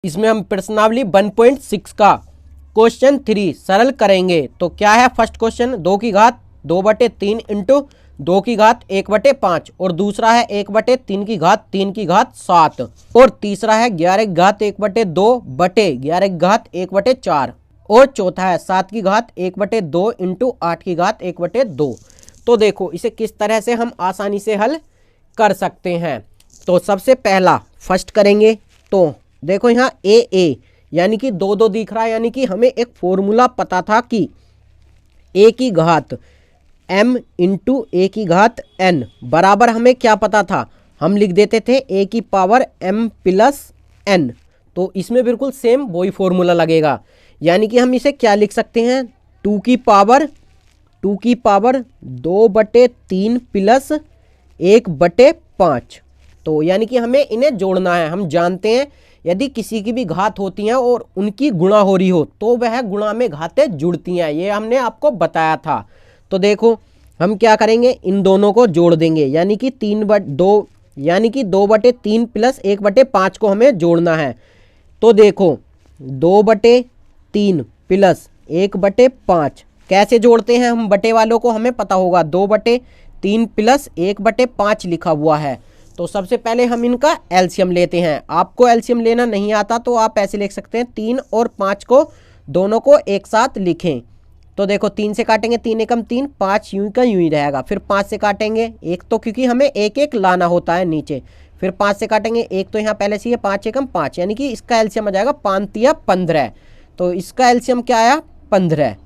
इसमें हम प्रश्नावली 1.6 का क्वेश्चन 3 सरल करेंगे। तो क्या है फर्स्ट क्वेश्चन, 2 की घात 2/3 इंटू 2 की घात 1/5 और दूसरा है 1/3 की घात 3 की घात 7 और तीसरा है 11 की घात 1/2 बटे 11 की घात 1/4 और चौथा है 7 की घात 1/2 इंटू 8 की घात 1/2। तो देखो इसे किस तरह से हम आसानी से हल कर सकते हैं। तो सबसे पहला फर्स्ट करेंगे। तो देखो यहाँ ए यानी कि 2 दिख रहा है, यानी कि हमें एक फॉर्मूला पता था कि ए की घात m इंटू ए की घात n बराबर हमें क्या पता था, हम लिख देते थे ए की पावर m प्लस n। तो इसमें बिल्कुल सेम वही फॉर्मूला लगेगा, यानी कि हम इसे क्या लिख सकते हैं, 2 की पावर 2/3 प्लस 1/5। तो यानी कि हमें इन्हें जोड़ना है। हम जानते हैं यदि किसी की भी घात होती हैं और उनकी गुणा हो रही हो तो वह गुणा में घातें जुड़ती हैं, ये हमने आपको बताया था। तो देखो हम क्या करेंगे, इन दोनों को जोड़ देंगे, यानी कि 3/2 यानी कि 2/3 प्लस 1/5 को हमें जोड़ना है। तो देखो 2/3 प्लस 1/5 कैसे जोड़ते हैं हम, बटे वालों को हमें पता होगा, 2/3 प्लस 1/5 लिखा हुआ है। तो सबसे पहले हम इनका एलसीएम लेते हैं। आपको एलसीएम लेना नहीं आता तो आप ऐसे लिख सकते हैं, 3 और 5 को दोनों को एक साथ लिखें। तो देखो 3 से काटेंगे 3 एकम 3, 5 यूं का यूं ही रहेगा। फिर 5 से काटेंगे एक, तो क्योंकि हमें एक एक लाना होता है नीचे। फिर 5 से काटेंगे एक, तो यहाँ पहले से 5 एकम 5, यानी कि इसका एलसीएम आ जाएगा 5 या 15। तो इसका एलसीएम क्या आया, 15।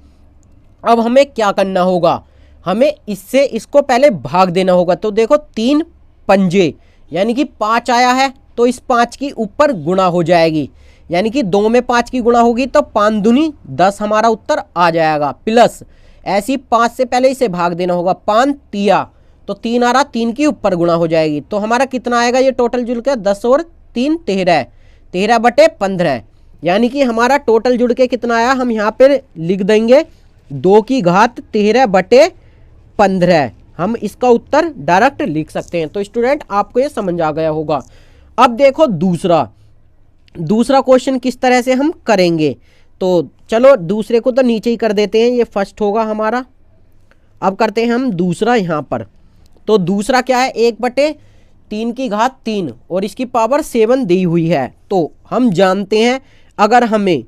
अब हमें क्या करना होगा, हमें इससे इसको पहले भाग देना होगा। तो देखो 3 पंजे यानी कि 5 आया है, तो इस 5 की ऊपर गुणा हो जाएगी, यानी कि 2 में 5 की गुणा होगी तो 5 दूनी 10 हमारा उत्तर आ जाएगा। प्लस ऐसी 5 से पहले इसे भाग देना होगा, 5 तिया, तो 3 आ रहा, 3 की ऊपर गुणा हो जाएगी। तो हमारा कितना आएगा ये टोटल जुड़ के, 10 और 3 13, 13/15, यानी कि हमारा टोटल जुड़ के कितना आया, हम यहाँ पर लिख देंगे 2 की घात 13/15। हम इसका उत्तर डायरेक्ट लिख सकते हैं। तो स्टूडेंट आपको ये समझ आ गया होगा। अब देखो दूसरा क्वेश्चन किस तरह से हम करेंगे। तो चलो दूसरे को तो नीचे ही कर देते हैं, ये फर्स्ट होगा हमारा। अब करते हैं हम दूसरा यहाँ पर। तो दूसरा क्या है, 1/3 की घात 3 और इसकी पावर 7 दी हुई है। तो हम जानते हैं अगर हमें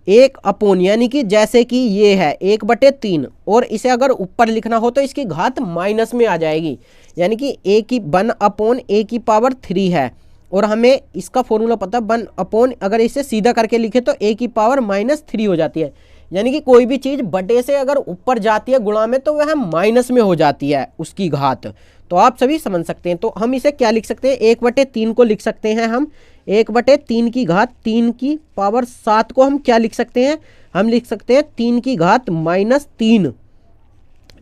1 यानी कि जैसे कि ये है 1/3 और इसे अगर ऊपर लिखना हो तो इसकी घात माइनस में आ जाएगी, यानी कि 1/a की पावर 3 है और हमें इसका फॉर्मूला पता है 1 अगर इसे सीधा करके लिखे तो a की पावर -3 हो जाती है, यानी कि कोई भी चीज़ बटे से अगर ऊपर जाती है गुणा में तो वह माइनस में हो जाती है उसकी घात। तो आप सभी समझ सकते हैं। तो हम इसे क्या लिख सकते हैं, 1/3 को लिख सकते हैं हम 1/3 की घात 3 की पावर 7 को हम क्या लिख सकते हैं, हम लिख सकते हैं 3 की घात -3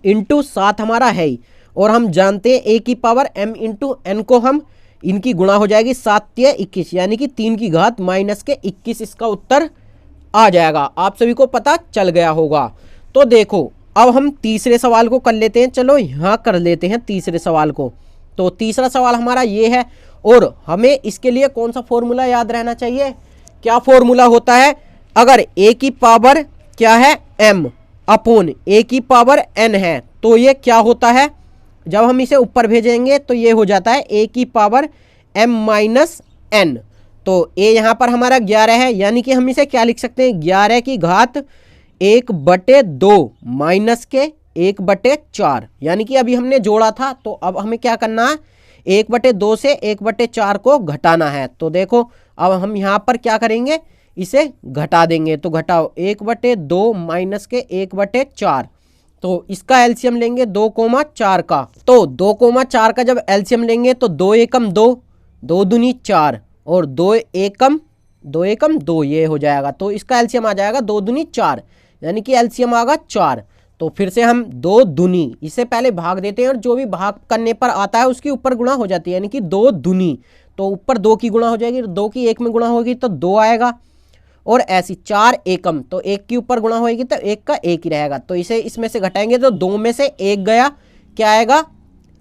इंटू 7 हमारा है ही। और हम जानते हैं a की पावर m इंटू n को हम इनकी गुणा हो जाएगी, 7 या 21, यानी कि 3 की घात -21 इसका उत्तर आ जाएगा। आप सभी को पता चल गया होगा। तो देखो अब हम तीसरे सवाल को कर लेते हैं। चलो यहाँ कर लेते हैं तीसरे सवाल को। तो तीसरा सवाल हमारा ये है और हमें इसके लिए कौन सा फॉर्मूला याद रहना चाहिए, क्या फॉर्मूला होता है, अगर a की पावर क्या है m अपॉन a की पावर n है तो ये क्या होता है, जब हम इसे ऊपर भेजेंगे तो ये हो जाता है a की पावर m-n। तो a यहाँ पर हमारा 11 है, यानी कि हम इसे क्या लिख सकते हैं, 11 की घात 1/2 माइनस के 1/4, यानी कि अभी हमने जोड़ा था तो अब हमें क्या करना है, 1/2 से 1/4 को घटाना है। तो देखो अब हम यहाँ पर क्या करेंगे, इसे घटा देंगे। तो घटाओ 1/2 माइनस के 1/4, तो इसका एलसीएम लेंगे 2,4 का। तो 2,4 का जब एलसीएम लेंगे तो 2 एकम 2, 2 दूनी 4 और 2 एकम 2 ये हो जाएगा। तो इसका एलसीएम आ जाएगा 2 दूनी 4, यानी कि एलसीएम आएगा 4। तो फिर से हम 2 दूनी, इसे पहले भाग देते हैं और जो भी भाग करने पर आता है उसकी ऊपर गुणा हो जाती है, यानी कि 2 दूनी, तो ऊपर 2 की गुणा हो जाएगी, 2 की 1 में गुणा होगी तो 2 आएगा। और ऐसी 4 एकम, तो 1 की ऊपर गुणा होगी तो 1 का 1 ही रहेगा। तो इसे इसमें से घटाएंगे तो 2 में से 1 गया, क्या आएगा,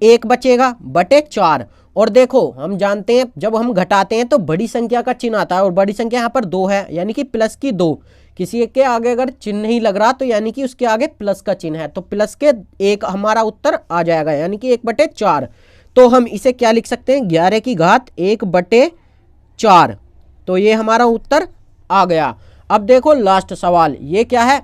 1 बचेगा बटे 4 और देखो हम जानते हैं जब हम घटाते हैं तो बड़ी संख्या का चिन्ह आता है, और बड़ी संख्या यहाँ पर 2 है, यानी कि प्लस की 2। किसी के आगे अगर चिन्ह नहीं लग रहा तो यानी कि उसके आगे प्लस का चिन्ह है, तो प्लस के 1 हमारा उत्तर आ जाएगा, यानी कि 1/4। तो हम इसे क्या लिख सकते हैं, 11 की घात 1/4। तो ये हमारा उत्तर आ गया। अब देखो लास्ट सवाल, ये क्या है,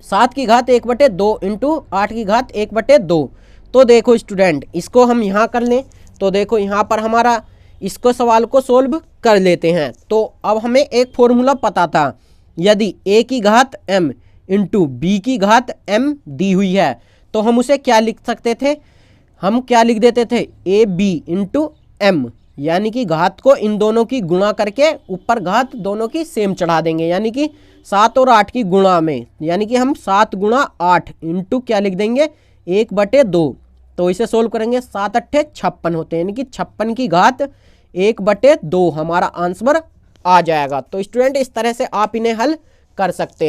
7 की घात 1/2 इंटू 8 की घात 1/2। तो देखो स्टूडेंट, इसको हम यहाँ कर लें, तो देखो यहाँ पर हमारा इसको सवाल को सोल्व कर लेते हैं। तो अब हमें एक फॉर्मूला पता था, यदि a की घात m इंटू बी की घात m दी हुई है तो हम उसे क्या लिख सकते थे, हम क्या लिख देते थे, ए बी इंटू m, यानी कि घात को इन दोनों की गुणा करके ऊपर घात दोनों की सेम चढ़ा देंगे, यानी कि 7 और 8 की गुणा में, यानी कि हम 7 गुणा 8 इंटू क्या लिख देंगे, 1/2। तो इसे सोल्व करेंगे, 7 अट्ठे 56 होते हैं, यानी कि 56 की घात 1/2 हमारा आंसर आ जाएगा। तो स्टूडेंट इस तरह से आप इन्हें हल कर सकते हैं।